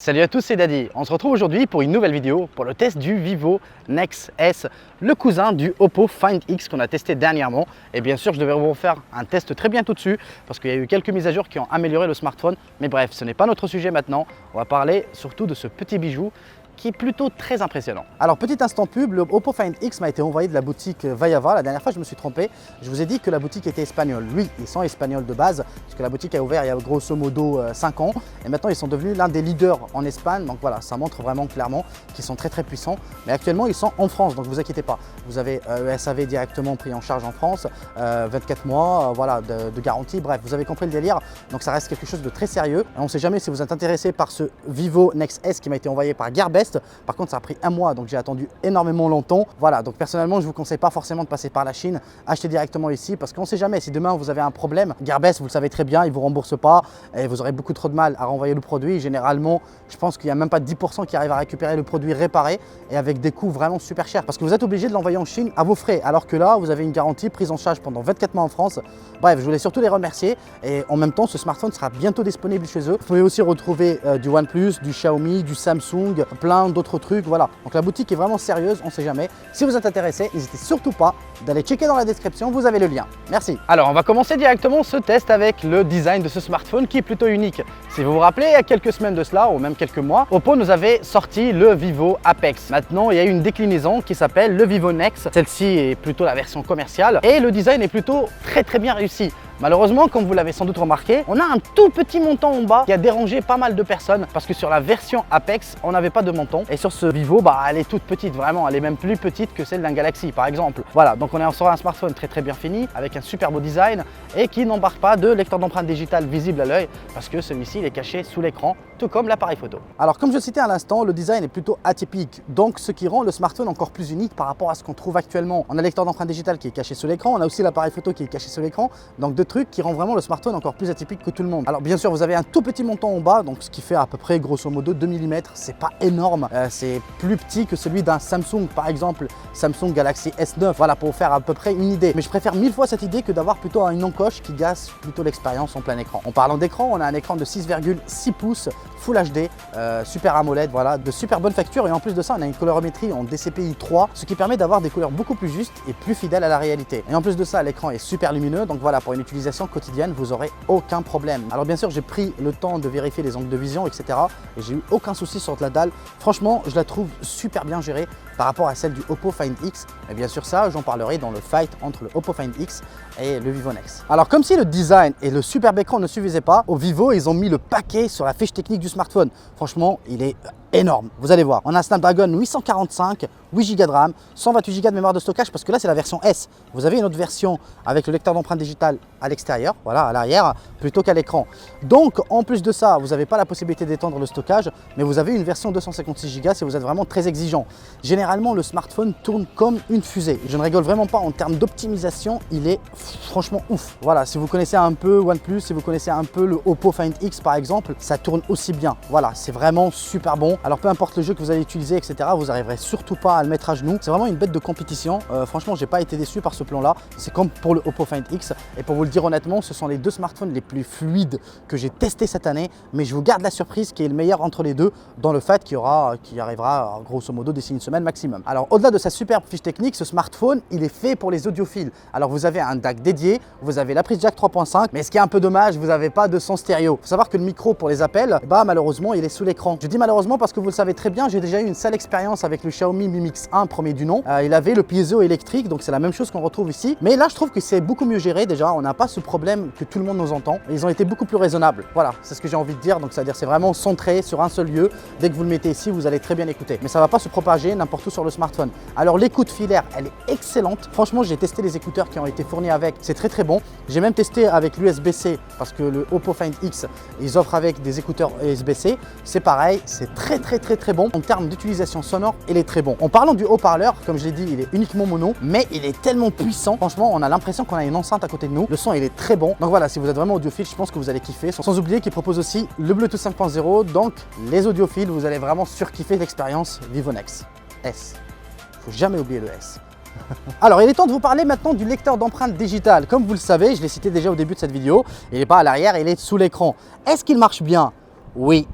Salut à tous, c'est Daddy. On se retrouve aujourd'hui pour une nouvelle vidéo pour le test du Vivo Nex S, le cousin du Oppo Find X qu'on a testé dernièrement. Et bien sûr, je devais vous faire un test très bientôt dessus parce qu'il y a eu quelques mises à jour qui ont amélioré le smartphone. Mais bref, ce n'est pas notre sujet maintenant. On va parler surtout de ce petit bijou qui est plutôt très impressionnant. Alors, petit instant pub, le Oppo Find X m'a été envoyé de la boutique Vaiava. La dernière fois, je me suis trompé. Je vous ai dit que la boutique était espagnole. Lui, ils sont espagnols de base, parce que la boutique a ouvert il y a grosso modo 5 ans. Et maintenant, ils sont devenus l'un des leaders en Espagne. Donc voilà, ça montre vraiment clairement qu'ils sont très puissants. Mais actuellement, ils sont en France, donc vous inquiétez pas. Vous avez le SAV directement pris en charge en France, 24 mois voilà, de garantie. Bref, vous avez compris le délire. Donc ça reste quelque chose de très sérieux. Et on ne sait jamais si vous êtes intéressé par ce Vivo Nex S qui m'a été envoyé par Gearbest. Par contre, ça a pris un mois, donc j'ai attendu énormément longtemps. Voilà, donc personnellement, je ne vous conseille pas forcément de passer par la Chine. Achetez directement ici parce qu'on ne sait jamais. Si demain vous avez un problème, Gearbest, vous le savez très bien, ils ne vous remboursent pas et vous aurez beaucoup trop de mal à renvoyer le produit. Généralement, je pense qu'il n'y a même pas 10% qui arrivent à récupérer le produit réparé et avec des coûts vraiment super chers parce que vous êtes obligé de l'envoyer en Chine à vos frais. Alors que là, vous avez une garantie prise en charge pendant 24 mois en France. Bref, je voulais surtout les remercier et en même temps, ce smartphone sera bientôt disponible chez eux. Vous pouvez aussi retrouver du OnePlus, du Xiaomi, du Samsung, plein d'autres trucs, voilà. Donc la boutique est vraiment sérieuse, on ne sait jamais. Si vous êtes intéressé, n'hésitez surtout pas d'aller checker dans la description, vous avez le lien. Merci. Alors on va commencer directement ce test avec le design de ce smartphone qui est plutôt unique. Si vous vous rappelez, il y a quelques semaines de cela, ou même quelques mois, Oppo nous avait sorti le Vivo Apex. Maintenant, il y a eu une déclinaison qui s'appelle le Vivo Nex. Celle-ci est plutôt la version commerciale et le design est plutôt très bien réussi. Malheureusement, comme vous l'avez sans doute remarqué, on a un tout petit menton en bas qui a dérangé pas mal de personnes parce que sur la version Apex, on n'avait pas de menton. Et sur ce Vivo, elle est toute petite, vraiment, elle est même plus petite que celle d'un Galaxy par exemple. Voilà, donc on est sur un smartphone très bien fini, avec un super beau design et qui n'embarque pas de lecteur d'empreinte digitale visible à l'œil parce que celui-ci il est caché sous l'écran, tout comme l'appareil photo. Alors comme je citais à l'instant, le design est plutôt atypique, donc ce qui rend le smartphone encore plus unique par rapport à ce qu'on trouve actuellement. On a le lecteur d'empreinte digitale qui est caché sous l'écran, on a aussi l'appareil photo qui est caché sous l'écran, donc deux trucs qui rend vraiment le smartphone encore plus atypique que tout le monde. Alors bien sûr, vous avez un tout petit menton en bas, donc ce qui fait à peu près grosso modo 2 mm, c'est pas énorme, c'est plus petit que celui d'un Samsung par exemple, Samsung Galaxy S9, voilà, pour vous faire à peu près une idée. Mais je préfère 1000 fois cette idée que d'avoir plutôt une encoche qui gâche plutôt l'expérience en plein écran. En parlant d'écran, on a un écran de 6,6 pouces Full HD, Super AMOLED, voilà, de super bonne facture et en plus de ça, on a une colorimétrie en DCI 3, ce qui permet d'avoir des couleurs beaucoup plus justes et plus fidèles à la réalité. Et en plus de ça, l'écran est super lumineux, donc voilà, pour une utilisation quotidienne, vous n'aurez aucun problème. Alors bien sûr, j'ai pris le temps de vérifier les angles de vision, etc. et j'ai eu aucun souci sur la dalle. Franchement, je la trouve super bien gérée par rapport à celle du Oppo Find X. Et bien sûr, ça, j'en parlerai dans le fight entre le Oppo Find X et le Vivo Nex. Alors comme si le design et le superbe écran ne suffisaient pas, au Vivo, ils ont mis le paquet sur la fiche technique du smartphone. Franchement, il est énorme, vous allez voir. On a un Snapdragon 845, 8 Go de RAM, 128 Go de mémoire de stockage parce que là c'est la version S. Vous avez une autre version avec le lecteur d'empreinte digitale à l'extérieur, voilà, à l'arrière, plutôt qu'à l'écran. Donc en plus de ça, vous n'avez pas la possibilité d'étendre le stockage, mais vous avez une version 256 Go si vous êtes vraiment très exigeant. Généralement, le smartphone tourne comme une fusée. Je ne rigole vraiment pas en termes d'optimisation, il est franchement ouf. Voilà, si vous connaissez un peu OnePlus, si vous connaissez un peu le Oppo Find X par exemple, ça tourne aussi bien. Voilà, c'est vraiment super bon. Alors peu importe le jeu que vous allez utiliser, etc., vous n'arriverez surtout pas à le mettre à genoux. C'est vraiment une bête de compétition. Franchement, j'ai pas été déçu par ce plan-là. C'est comme pour le Oppo Find X. Et pour vous le dire honnêtement, ce sont les deux smartphones les plus fluides que j'ai testés cette année. Mais je vous garde la surprise qui est le meilleur entre les deux dans le fait qui arrivera grosso modo d'ici une semaine maximum. Alors au-delà de sa superbe fiche technique, ce smartphone, il est fait pour les audiophiles. Alors vous avez un DAC dédié, vous avez la prise jack 3.5, mais ce qui est un peu dommage, vous n'avez pas de son stéréo. Il faut savoir que le micro pour les appels, malheureusement, il est sous l'écran. Je dis malheureusement parce que vous le savez très bien, j'ai déjà eu une sale expérience avec le Xiaomi Mi Mix 1 premier du nom. Il avait le piezo électrique, donc c'est la même chose qu'on retrouve ici. Mais là, je trouve que c'est beaucoup mieux géré déjà. On n'a pas ce problème que tout le monde nous entend. Ils ont été beaucoup plus raisonnables. Voilà, c'est ce que j'ai envie de dire. Donc c'est-à-dire c'est vraiment centré sur un seul lieu. Dès que vous le mettez ici, vous allez très bien écouter. Mais ça ne va pas se propager n'importe où sur le smartphone. Alors l'écoute filaire, elle est excellente. Franchement, j'ai testé les écouteurs qui ont été fournis avec. C'est très bon. J'ai même testé avec l'USB-C parce que le Oppo Find X, ils offrent avec des écouteurs USB-C. C'est pareil, c'est très bon. En termes d'utilisation sonore, il est très bon. En parlant du haut-parleur, comme je l'ai dit, il est uniquement mono, mais il est tellement puissant. Franchement, on a l'impression qu'on a une enceinte à côté de nous. Le son, il est très bon. Donc voilà, si vous êtes vraiment audiophile, je pense que vous allez kiffer. Sans oublier qu'il propose aussi le Bluetooth 5.0. Donc les audiophiles, vous allez vraiment surkiffer l'expérience Vivo Nex S. Faut jamais oublier le S. Alors il est temps de vous parler maintenant du lecteur d'empreintes digitales. Comme vous le savez, je l'ai cité déjà au début de cette vidéo, il n'est pas à l'arrière, il est sous l'écran. Est-ce qu'il marche bien? Oui,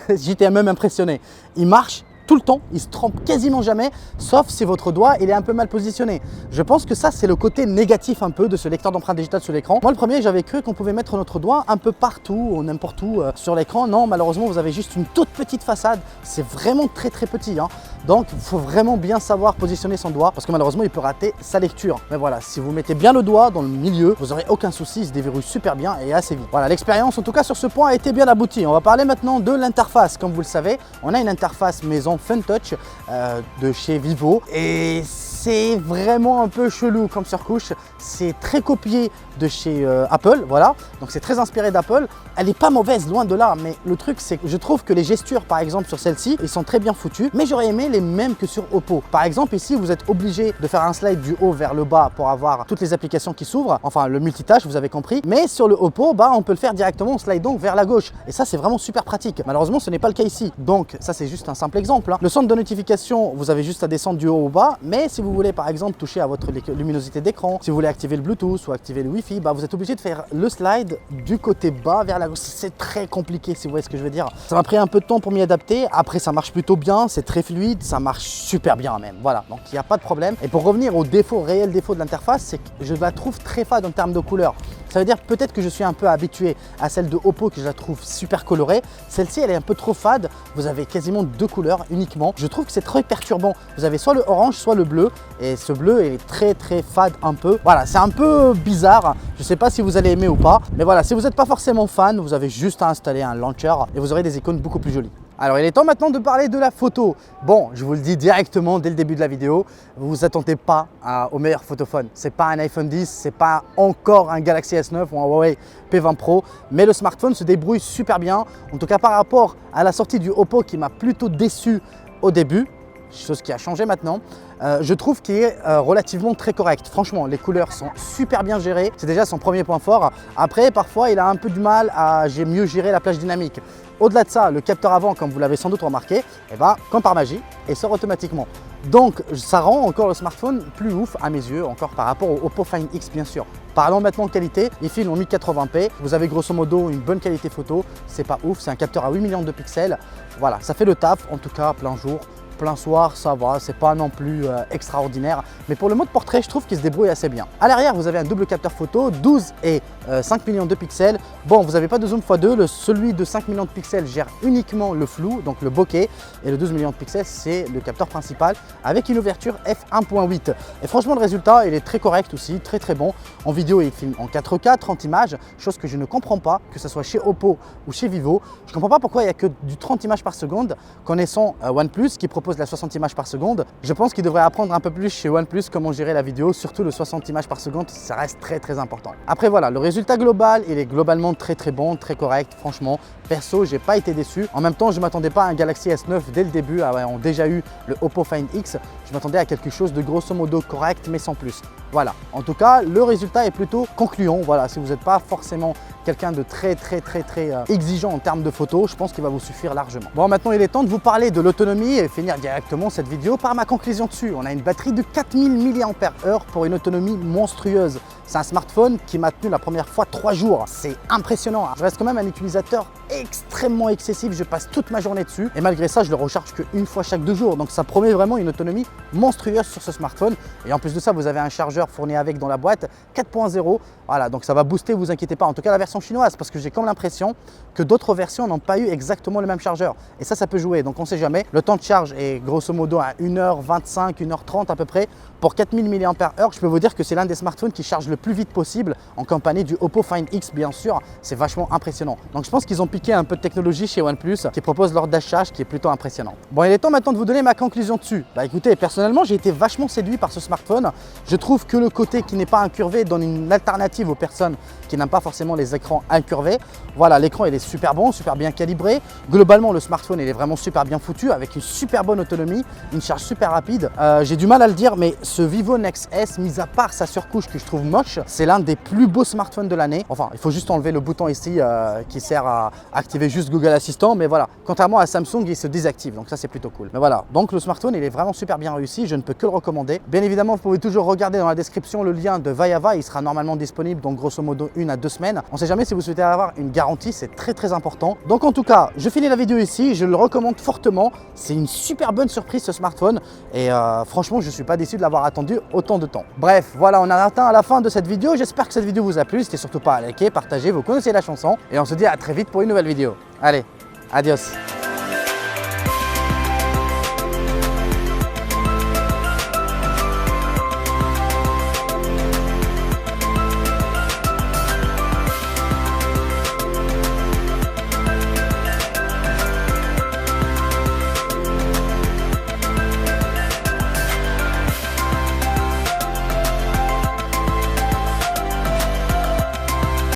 j'étais même impressionné. Il marche tout le temps, il se trompe quasiment jamais, sauf si votre doigt il est un peu mal positionné. Je pense que ça c'est le côté négatif un peu de ce lecteur d'empreintes digitales sur l'écran. Moi le premier, j'avais cru qu'on pouvait mettre notre doigt un peu partout ou n'importe où sur l'écran. Non, malheureusement vous avez juste une toute petite façade, c'est vraiment très petit, hein. Donc il faut vraiment bien savoir positionner son doigt parce que malheureusement il peut rater sa lecture. Mais voilà, si vous mettez bien le doigt dans le milieu, vous n'aurez aucun souci, il se déverrouille super bien et assez vite. Voilà, l'expérience en tout cas sur ce point a été bien aboutie. On va parler maintenant de l'interface. Comme vous le savez, on a une interface maison FunTouch de chez Vivo et c'est vraiment un peu chelou comme surcouche. C'est très copié de chez Apple, voilà. Donc c'est très inspiré d'Apple. Elle n'est pas mauvaise, loin de là, mais le truc c'est que je trouve que les gestures par exemple sur celle-ci, ils sont très bien foutus, mais j'aurais aimé les mêmes que sur Oppo. Par exemple ici, vous êtes obligé de faire un slide du haut vers le bas pour avoir toutes les applications qui s'ouvrent, enfin le multitâche, vous avez compris. Mais sur le Oppo, bah, on peut le faire directement en slidant vers la gauche. Et ça c'est vraiment super pratique. Malheureusement, ce n'est pas le cas ici. Donc ça c'est juste un simple exemple, hein. Le centre de notification, vous avez juste à descendre du haut au bas, mais si vous voulez par exemple toucher à votre luminosité d'écran, si vous voulez activer le Bluetooth ou activer le Wi-Fi, bah, vous êtes obligé de faire le slide du côté bas vers la gauche. C'est très compliqué si vous voyez ce que je veux dire. Ça m'a pris un peu de temps pour m'y adapter. Après ça marche plutôt bien, c'est très fluide, ça marche super bien même. Voilà, donc il n'y a pas de problème. Et pour revenir au réel défaut de l'interface, c'est que je la trouve très fade en termes de couleur. Ça veut dire peut-être que je suis un peu habitué à celle de Oppo que je la trouve super colorée. Celle-ci, elle est un peu trop fade. Vous avez quasiment 2 couleurs uniquement. Je trouve que c'est très perturbant. Vous avez soit le orange, soit le bleu. Et ce bleu est très fade un peu. Voilà, c'est un peu bizarre. Je ne sais pas si vous allez aimer ou pas. Mais voilà, si vous n'êtes pas forcément fan, vous avez juste à installer un launcher et vous aurez des icônes beaucoup plus jolies. Alors il est temps maintenant de parler de la photo. Bon, je vous le dis directement dès le début de la vidéo, vous vous attendez pas au meilleur photophone. C'est pas un iPhone 10, c'est pas encore un Galaxy S9 ou un Huawei P20 Pro, mais le smartphone se débrouille super bien. En tout cas par rapport à la sortie du Oppo qui m'a plutôt déçu au début, chose qui a changé maintenant. Je trouve qu'il est relativement très correct. Franchement, les couleurs sont super bien gérées. C'est déjà son premier point fort. Après, parfois, il a un peu du mal à mieux gérer la plage dynamique. Au-delà de ça, le capteur avant, comme vous l'avez sans doute remarqué, comme par magie, il sort automatiquement. Donc, ça rend encore le smartphone plus ouf à mes yeux, encore par rapport au Oppo Find X, bien sûr. Parlons maintenant qualité. Il filme en 1080p. Vous avez grosso modo une bonne qualité photo. C'est pas ouf, c'est un capteur à 8 millions de pixels. Voilà, ça fait le taf, en tout cas, plein jour. Plein soir, ça va, c'est pas non plus extraordinaire. Mais pour le mode portrait, je trouve qu'il se débrouille assez bien. À l'arrière, vous avez un double capteur photo, 12 et 5 millions de pixels. Bon, vous n'avez pas de zoom x2, celui de 5 millions de pixels gère uniquement le flou, donc le bokeh. Et le 12 millions de pixels, c'est le capteur principal avec une ouverture f1.8. Et franchement, le résultat, il est très correct aussi, très bon. En vidéo, il filme en 4K, 30 images, chose que je ne comprends pas, que ce soit chez Oppo ou chez Vivo. Je ne comprends pas pourquoi il n'y a que du 30 images par seconde, connaissant OnePlus qui propose la 60 images par seconde. Je pense qu'il devrait apprendre un peu plus chez OnePlus comment gérer la vidéo, surtout le 60 images par seconde, ça reste très important. Après voilà, le résultat global, il est globalement très bon, très correct, franchement. Perso, j'ai pas été déçu. En même temps, je m'attendais pas à un Galaxy S9 dès le début, ayant déjà eu le Oppo Find X. Je m'attendais à quelque chose de grosso modo correct, mais sans plus. Voilà, en tout cas, le résultat est plutôt concluant. Voilà, si vous n'êtes pas forcément quelqu'un de très exigeant en termes de photos, je pense qu'il va vous suffire largement. Bon, maintenant il est temps de vous parler de l'autonomie et finir directement cette vidéo par ma conclusion dessus. On a une batterie de 4000 mAh pour une autonomie monstrueuse. C'est un smartphone qui m'a tenu la première fois 3 jours. C'est impressionnant. Je reste quand même un utilisateur extrêmement excessif. Je passe toute ma journée dessus et malgré ça, je le recharge qu'une fois chaque 2 jours. Donc ça promet vraiment une autonomie monstrueuse sur ce smartphone. Et en plus de ça, vous avez un chargeur fourni avec dans la boîte 4.0. Voilà, donc ça va booster, vous inquiétez pas. En tout cas, la version chinoise, parce que j'ai comme l'impression que d'autres versions n'ont pas eu exactement le même chargeur. Et ça peut jouer. Donc on sait jamais. Le temps de charge est grosso modo à 1h25, 1h30 à peu près. Pour 4000 mAh, je peux vous dire que c'est l'un des smartphones qui charge le plus vite possible en compagnie du Oppo Find X, bien sûr. C'est vachement impressionnant. Donc je pense qu'ils ont piqué un peu de technologie chez OnePlus qui propose leur dash charge qui est plutôt impressionnant. Bon, il est temps maintenant de vous donner ma conclusion dessus. Bah écoutez, personnellement, j'ai été vachement séduit par ce smartphone. Je trouve que le côté qui n'est pas incurvé donne une alternative aux personnes qui n'aiment pas forcément les écrans incurvés. Voilà, l'écran il est super bon, super bien calibré. Globalement, le smartphone il est vraiment super bien foutu avec une super bonne bonne autonomie, une charge super rapide. J'ai du mal à le dire, mais ce Vivo Nex S, mis à part sa surcouche que je trouve moche, c'est l'un des plus beaux smartphones de l'année. Enfin, il faut juste enlever le bouton ici qui sert à activer juste Google Assistant, mais voilà, contrairement à Samsung, il se désactive, donc ça c'est plutôt cool. Mais voilà, donc le smartphone il est vraiment super bien réussi, je ne peux que le recommander. Bien évidemment, vous pouvez toujours regarder dans la description le lien de Vaillava, il sera normalement disponible donc grosso modo 1 à 2 semaines. On ne sait jamais si vous souhaitez avoir une garantie, c'est très important. Donc en tout cas, je finis la vidéo ici, je le recommande fortement, c'est une super bonne surprise ce smartphone et franchement je ne suis pas déçu de l'avoir attendu autant de temps. Bref, voilà, on a atteint à la fin de cette vidéo, j'espère que cette vidéo vous a plu, n'hésitez surtout pas à liker, partager, vous connaissez la chanson et on se dit à très vite pour une nouvelle vidéo. Allez, adios.